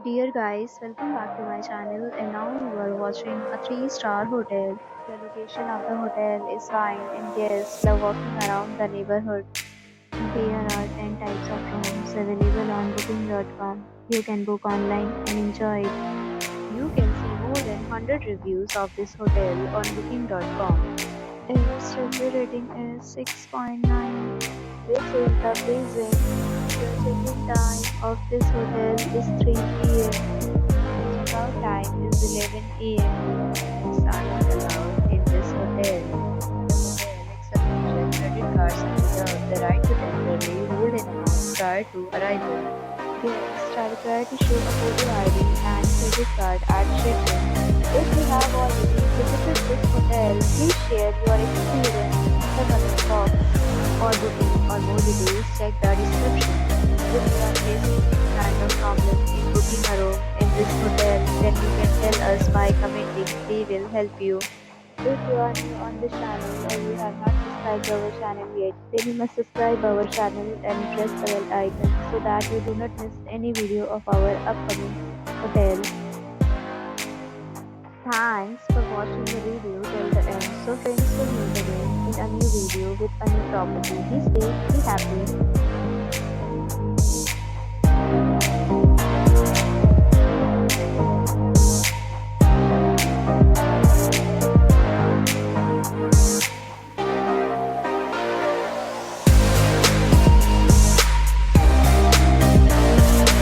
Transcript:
Dear guys, welcome back to my channel and now you are watching a 3-star hotel. The location of the hotel is fine and guests love walking around the neighborhood. There are 10 types of rooms available on booking.com. You can book online and enjoy it. You can see more than 100 reviews of this hotel on booking.com. Its review rating is 6.9, which is the pleasing. The check-in time of this hotel is 3 p.m. The check-out time is 11 a.m. Pets are not allowed in this hotel. The hotel accepts credit cards and reserves the right to temporarily hold an amount prior to arrival. Guests are required to show a photo ID and credit card at check-in. If you have already visited this hotel, please share your experience in the comment box. For booking or more details, check the description. If you are facing any kind of problem in booking a room in this hotel, then you can tell us by commenting. We will help you. If you are new on this channel or you have not subscribed our channel yet, then you must subscribe our channel and press the bell icon so that you do not miss any video of our upcoming hotel. Thanks for watching the video till the end. So friends will meet again in a new video with a new property. Be safe, be happy.